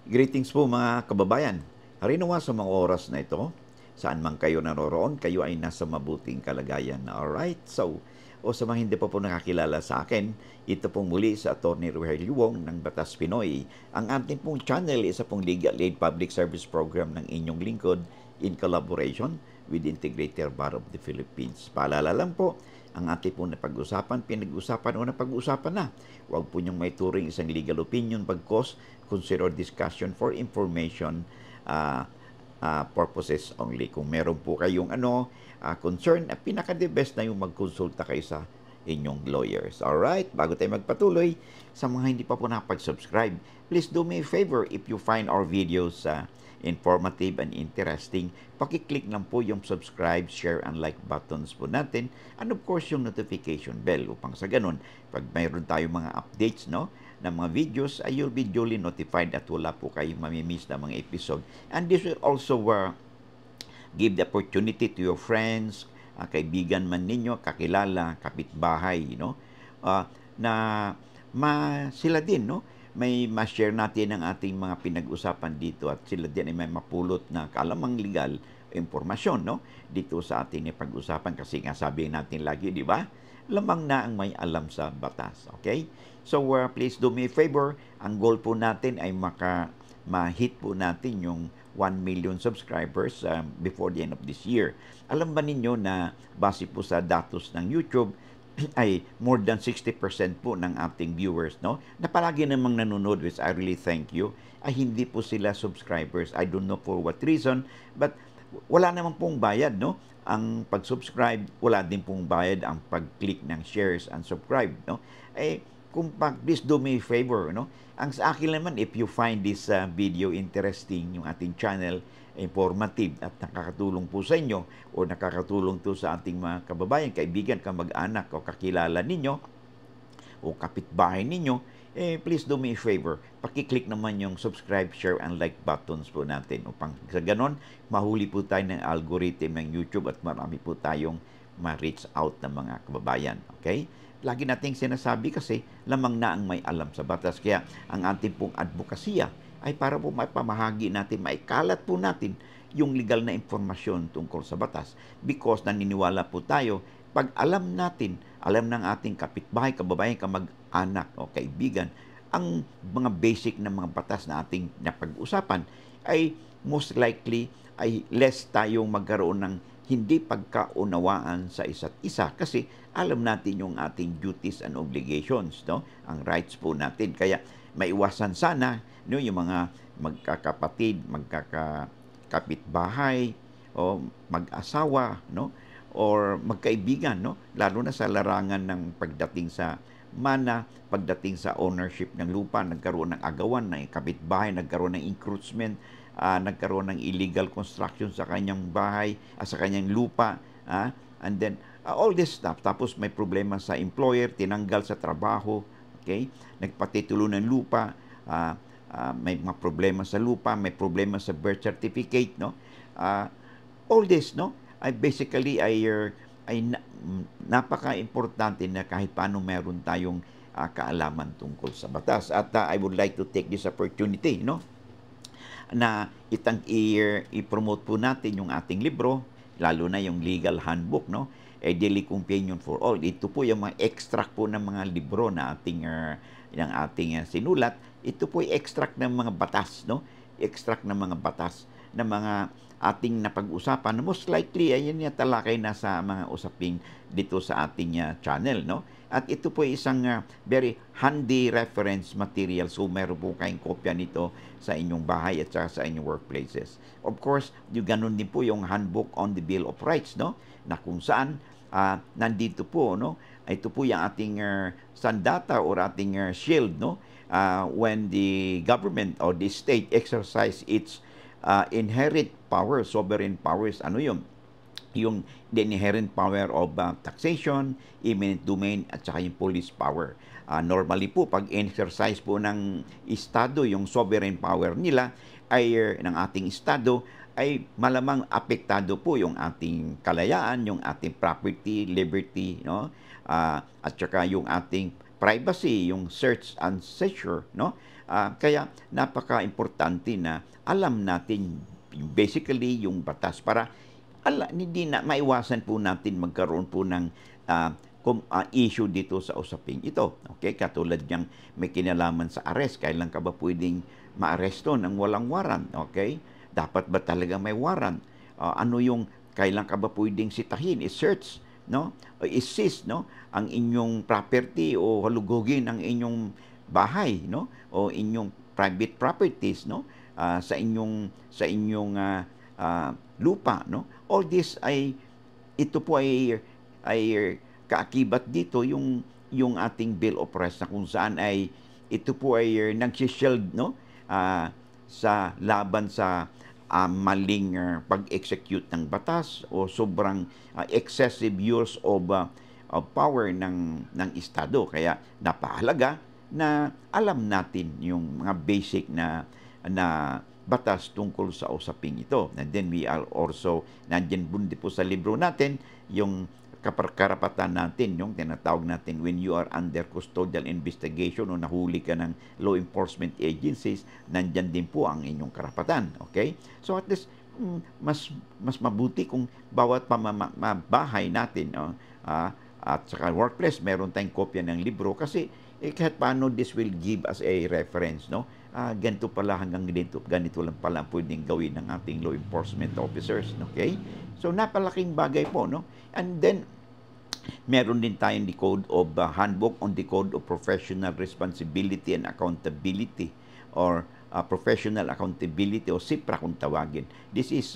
Greetings po mga kababayan. Harinawa sa mga oras na ito, saan man kayo naroroon, kayo ay nasa mabuting kalagayan. Alright, so, o sa mga hindi pa po nakakilala sa akin, ito pong muli sa Atty. Rogelio Wong ng Batas Pinoy. Ang ating pong channel, isa pong legal aid public service program ng inyong lingkod in collaboration with Integrated Bar of the Philippines. Paalala lang po, ang ating pong napag-usapan, pinag-usapan o napag-usapan na. Huwag po niyong may turing isang legal opinion pagkos consider discussion for information purposes only. Kung meron po kayong concern, pinaka-the best na yung magkonsulta kayo sa inyong lawyers. Alright? Bago tayo magpatuloy, sa mga hindi pa po nakapag-subscribe, please do me a favor if you find our videos informative and interesting, pakiclick lang po yung subscribe, share, and like buttons po natin. And of course, yung notification bell upang sa ganun, pag mayroon tayo mga updates, no, ng mga videos, ay you'll be duly notified at wala po kayong mamimiss na mga episode. And this will also give the opportunity to your friends, kaibigan man ninyo, kakilala, kapitbahay, na sila din, no? May ma-share natin ang ating mga pinag-usapan dito at sila din ay may mapulot na kaalamang legal impormasyon, no? Dito sa ating pag-usapan kasi nga sabi natin lagi, di ba? Lamang na ang may alam sa batas, okay? So, please do me a favor. Ang goal po natin ay ma-hit po natin yung 1 million subscribers before the end of this year. Alam ba ninyo na base po sa datos ng YouTube, ay more than 60% po ng ating viewers, no, na palagi namang nanonood, which I really thank you, ay hindi po sila subscribers. I don't know for what reason, but wala naman pong bayad, no? Ang pag-subscribe, wala din pong bayad ang pag-click ng shares and subscribe, no? Please do me a favor, no? Ang sa akin naman, if you find this video interesting, yung ating channel, informative at nakakatulong po sa inyo o nakakatulong to sa ating mga kababayan, kaibigan, kamag-anak o kakilala ninyo o kapitbahay ninyo, please do me a favor. Pakiclick naman yung subscribe, share, and like buttons po natin upang sa ganon, mahuli po tayo ng algorithm ng YouTube at marami po tayong ma-reach out ng mga kababayan. Okay? Lagi nating sinasabi kasi lamang na ang may alam sa batas. Kaya ang ating pong advokasya ay para po maipamahagi natin, maikalat po natin yung legal na informasyon tungkol sa batas. Because naniniwala po tayo, pag alam natin, alam ng ating kapitbahay, kababayan, kamag-anak o kaibigan, ang mga basic na mga batas na ating napag-usapan, ay most likely ay less tayong magkaroon ng hindi pagkaunawaan sa isa't isa kasi alam natin yung ating duties and obligations, no? Ang rights po natin. Kaya maiwasan sana, no, yung mga magkakapatid, magkakapitbahay o mag-asawa, no, or magkaibigan, no, lalo na sa larangan ng pagdating sa mana, pagdating sa ownership ng lupa, nagkaroon ng agawan ng kapitbahay, nagkaroon ng encroachment, nagkaroon ng illegal construction sa kanyang bahay, sa kanyang lupa, and then all this stuff. Tapos may problema sa employer, tinanggal sa trabaho, okay? Nagpatitulo ng lupa, may mga problema sa lupa, may problema sa birth certificate, no? All this, no? Ay napaka-importante na kahit paano meron tayong kaalaman tungkol sa batas. At I would like to take this opportunity, no, na i-promote po natin yung ating libro, lalo na yung legal handbook, no, A Daily Companion for All. Ito po yung mga extract po ng mga libro na ating sinulat. Ito po yung extract ng mga batas, no, extract ng mga batas na mga ating napag-usapan. Most likely, ayan yung talakay na sa mga usaping dito sa ating channel, no? At ito po ay isang very handy reference material. So, meron po kayong kopya nito sa inyong bahay at sa inyong workplaces. Of course, yung ganun din po yung handbook on the Bill of Rights, no? Na kung saan nandito po, no? Ito po yung ating sandata or ating shield, no? When the government or the state exercise its inherent power, sovereign powers, ano yun? Yung the inherent power of taxation, eminent domain, at saka yung police power. Normally po, pag exercise po ng Estado, yung sovereign power nila, ay ng ating Estado, ay malamang apektado po yung ating kalayaan, yung ating property, liberty, no? At saka yung ating privacy, yung search and seizure, no? Kaya napaka-importante na alam natin basically yung batas para hindi na maiwasan po natin magkaroon po ng issue dito sa usaping ito. Okay? Katulad niyang may kinalaman sa arrest. Kailan ka ba pwedeng maaresto ng walang warrant? Okay? Dapat ba talaga may warrant? Ano yung kailan ka ba pwedeng sitahin, i-search, no? O i-seize, no? Ang inyong property o halugugin ang inyong bahay, no? O inyong private properties, no? Sa inyong lupa, no? All this ito po ay kaakibat dito yung ating Bill of Rights na kung saan ito po ay nag-shield, no? Sa laban sa maling pag-execute ng batas o sobrang excessive use of power ng Estado. Kaya napahalaga na alam natin yung mga basic na batas tungkol sa usaping ito. And then we are also, nandiyan bundi po sa libro natin, yung karapatan natin, yung tinatawag natin when you are under custodial investigation o nahuli ka ng law enforcement agencies, nandyan din po ang inyong karapatan. Okay? So at least, mas mabuti kung bawat bahay natin at saka workplace, meron tayong kopya ng libro kasi kahit paano this will give us a reference, no? Ganito pala hanggang ganito lang pala pwedeng gawin ng ating law enforcement officers. Okay? So napalaking bagay po, no? And then meron din tayong the Code of Handbook on the Code of Professional Responsibility and Accountability or Professional Accountability o SIPRA kung tawagin. This is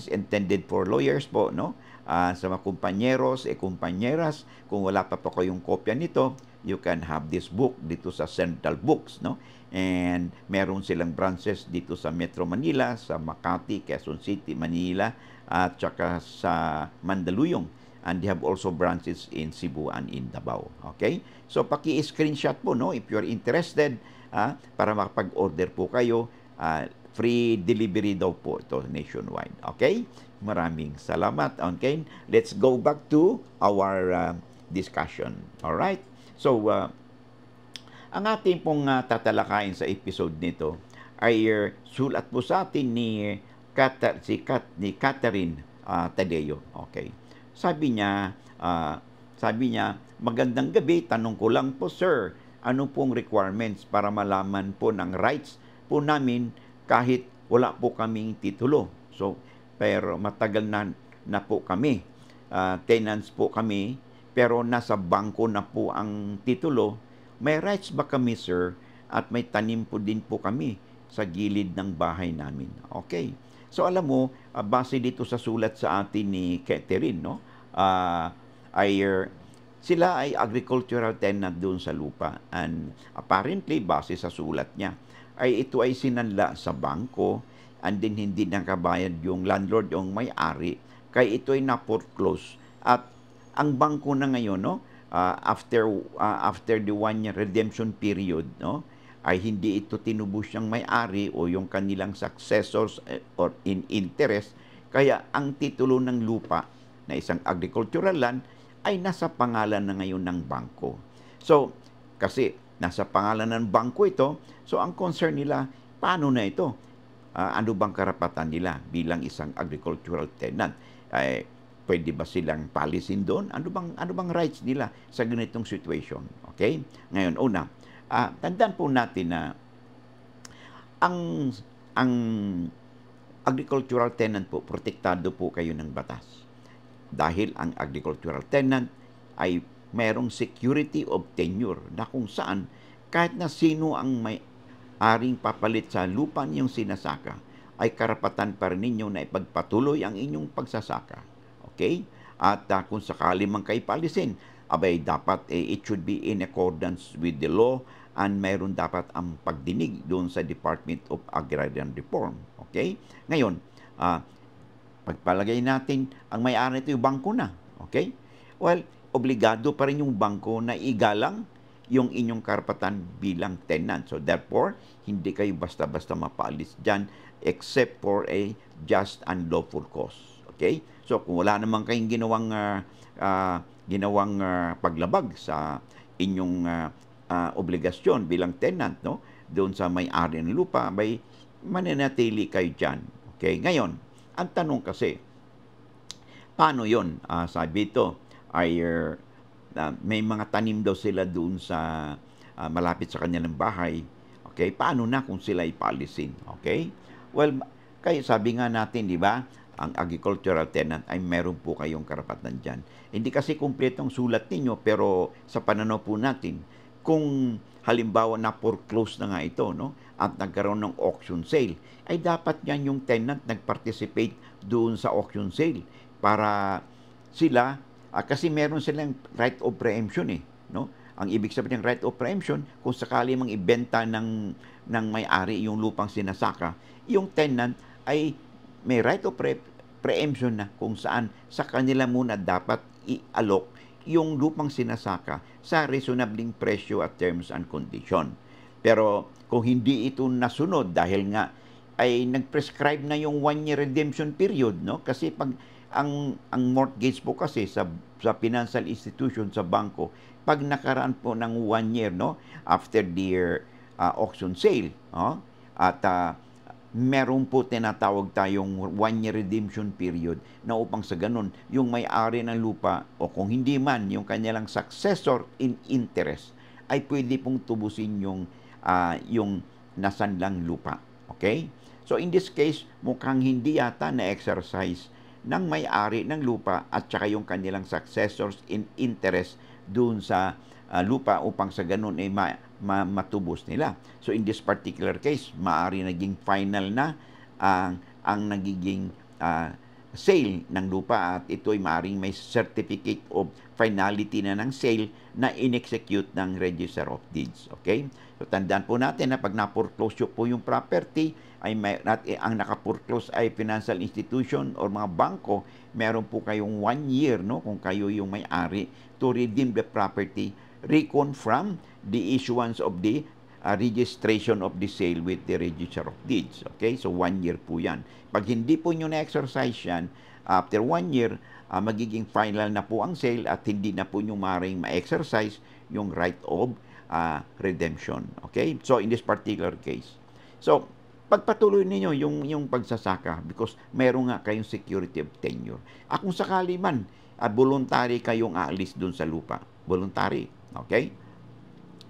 intended for lawyers po, no? Sa mga kumpanyeros, kumpanyeras, kung wala pa po kayong kopya nito, you can have this book dito sa Central Books, no? And meron silang branches dito sa Metro Manila, sa Makati, Quezon City, Manila, at saka sa Mandaluyong. And they have also branches in Cebu and in Davao. Okay? So, paki-screenshot po, no? If you're interested, para makapag-order po kayo, free delivery daw po ito nationwide. Okay? Maraming salamat. Okay? Let's go back to our discussion. Alright? So, ang ating pong tatalakayin sa episode nito ay sulat po sa atin ni Catherine Tadeo. Okay. Sabi niya, magandang gabi, tanong ko lang po sir, ano pong requirements para malaman po ng rights po namin kahit wala po kaming titulo. So, pero matagal na po kami, tenants po kami, pero nasa bangko na po ang titulo. May rights ba kami, sir? At may tanim po din po kami sa gilid ng bahay namin. Okay. So, alam mo, base dito sa sulat sa atin ni Catherine, no? Sila ay agricultural tenant doon sa lupa. And apparently, base sa sulat niya, ito ay sinanla sa bangko and then hindi nakabayad yung landlord, yung may-ari. Kaya ito ay na-foreclose. At ang bangko na ngayon, no? After the 1-year redemption period, no, ay hindi ito tinubos yung may-ari o yung kanilang successors or in interest. Kaya ang titulo ng lupa na isang agricultural land ay nasa pangalan na ngayon ng bangko. So, kasi nasa pangalan ng bangko ito, so ang concern nila, paano na ito? Ano bang karapatan nila bilang isang agricultural tenant? Pwede ba silang palisin doon? Ano bang rights nila sa ganitong situation? Okay? Ngayon, una, tandaan po natin na ang agricultural tenant po, protektado po kayo ng batas. Dahil ang agricultural tenant ay mayroong security of tenure na kung saan kahit na sino ang may-aring papalit sa lupa niyong sinasaka, ay karapatan pa rin ninyo na ipagpatuloy ang inyong pagsasaka. Okay? At kung sakali man kayo palisin, abay dapat it should be in accordance with the law and mayroon dapat ang pagdinig doon sa Department of Agrarian Reform. Okay? Ngayon, pagpalagay natin ang may-ari ito yung bangko na. Okay? Well, obligado pa rin yung bangko na igalang yung inyong karapatan bilang tenant. So therefore, hindi kayo basta-basta mapaalis dyan except for a just and lawful cause. Okay? So kung wala naman kayong ginawang paglabag sa inyong obligasyon bilang tenant, no? doon sa may-ari ng lupa, may mananatili kayo dyan. Okay? Ngayon, ang tanong kasi, paano yon? Sabi ito, ay may mga tanim daw sila doon sa malapit sa kanilang bahay. Okay? Paano na kung sila ipalisin? Okay? Well, kaya sabi nga natin, di ba, ang agricultural tenant ay meron po kayong karapatan dyan. Hindi kasi kumpletong sulat ninyo, pero sa pananaw po natin, kung halimbawa na foreclose na nga ito, no, at nagkaroon ng auction sale, ay dapat yan yung tenant nag-participate doon sa auction sale para sila, kasi meron silang right of preemption no? Ang ibig sabihin ng right of preemption, kung sakali mang ibenta ng may-ari yung lupang sinasaka, yung tenant ay may right of preemption na kung saan sa kanila muna dapat i-allok yung lupang sinasaka sa reasonabling presyo at terms and condition. Pero kung hindi ito nasunod dahil nga ay nag-prescribe na yung 1-year redemption period, no? Kasi pag ang mortgage po kasi sa financial institution, sa bangko, pag nakaraan po ng 1 year, no, after the auction sale, at meron po tinatawag tayong 1-year redemption period na upang sa ganun, yung may-ari ng lupa o kung hindi man, yung kanilang successor in interest ay pwede pong tubusin yung nasanlang lupa. Okay? So in this case, mukhang hindi yata na-exercise ng may-ari ng lupa at saka yung kanilang successors in interest doon sa lupa upang sa ganun ay matubos nila. So in this particular case, maari naging final na ang nagiging sale ng lupa at ito ay maaring may certificate of finality na ng sale na in-execute ng Register of Deeds. Okay? So tandaan po natin na pag na-foreclose po yung property, ang naka-foreclose ay financial institution or mga bangko, meron po kayong 1 year, no, kung kayo yung may-ari, to redeem the property, reconfirm the issuance of the registration of the sale with the Register of Deeds. Okay? So 1 year po yan. Pag hindi po nyo na-exercise yan, after 1 year, magiging final na po ang sale at hindi na po nyo maaaring ma-exercise yung right of redemption. Okay? So in this particular case. So, pagpatuloy ninyo yung pagsasaka because meron nga kayong security of tenure. Kung sakali man, voluntary kayong aalis dun sa lupa. Voluntary. Okay?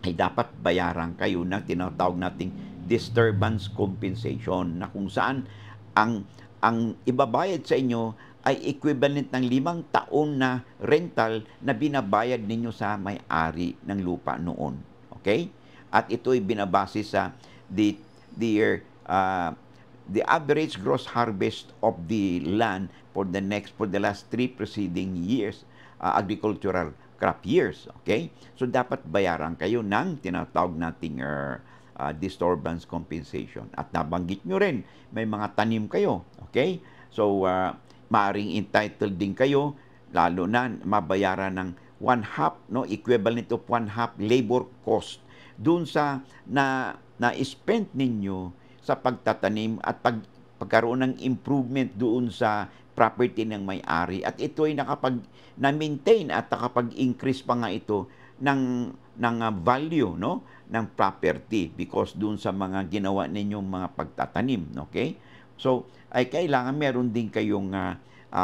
Ay dapat bayaran kayo ng tinatawag nating disturbance compensation na kung saan ang ibabayad sa inyo ay equivalent ng 5 taon na rental na binabayad ninyo sa may-ari ng lupa noon. Okay? At ito ay binabase sa the average gross harvest of the land for the last 3 preceding years, agricultural crop years. Okay? So, dapat bayaran kayo ng tinatawag nating disturbance compensation. At nabanggit nyo rin, may mga tanim kayo. Okay? So, maaring entitled din kayo, lalo na mabayaran ng 1/2, no, equivalent of 1/2 labor cost dun sa na-spend ninyo sa pagtatanim at pagkaroon ng improvement doon sa property ng may-ari. At ito ay na-maintain at nakapag-increase pa nga ito ng value, no, ng property because doon sa mga ginawa ninyong mga pagtatanim. Okay? So, ay kailangan meron din kayong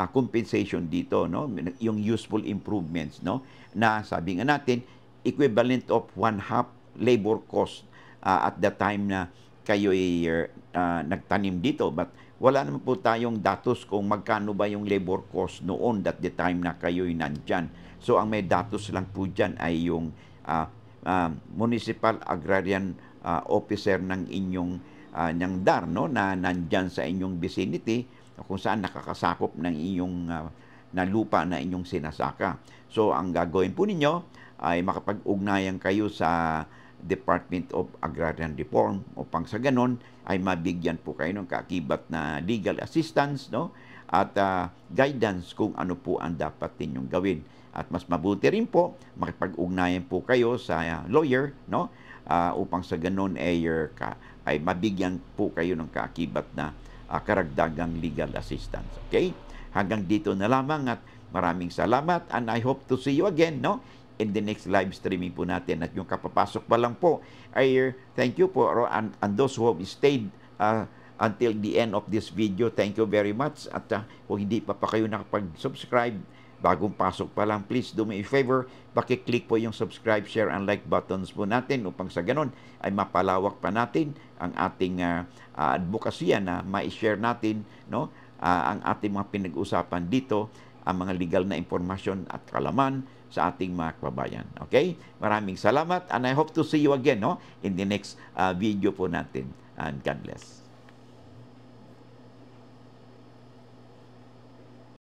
compensation dito, no, yung useful improvements, no, na sabi nga natin, equivalent of 1/2 labor cost at the time na kayo ay nagtanim dito. But wala naman po tayong datos kung magkano ba yung labor cost noon at the time na kayo ay nandyan. So, ang may datos lang po dyan ay yung municipal agrarian officer ng inyong ng DAR, no, na nandyan sa inyong vicinity kung saan nakakasakop ng inyong na lupa na inyong sinasaka. So, ang gagawin po ninyo ay makapag-ugnayan kayo sa Department of Agrarian Reform upang sa ganon ay mabigyan po kayo ng kaakibat na legal assistance, no, at guidance kung ano po ang dapat ninyong gawin. At mas mabuti rin po makipag-ugnayan po kayo sa lawyer, no, upang sa ganon ay mabigyan po kayo ng kaakibat na karagdagang legal assistance. Okay? Hanggang dito na lamang at maraming salamat and I hope to see you again, no, in the next live streaming po natin. At yung kapapasok pa lang po, ay thank you po, and those who have stayed until the end of this video, thank you very much. At kung hindi pa kayo nakapag-subscribe, bagong pasok pa lang, please do me a favor, pakiclick po yung subscribe, share, and like buttons po natin upang sa ganun ay mapalawak pa natin ang ating advokasya na ma-share natin, no? Ang ating mga pinag-usapan dito, ang mga legal na impormasyon at kalaman sa ating mga kababayan. Okay? Maraming salamat, and I hope to see you again, no, in the next video po natin. And God bless.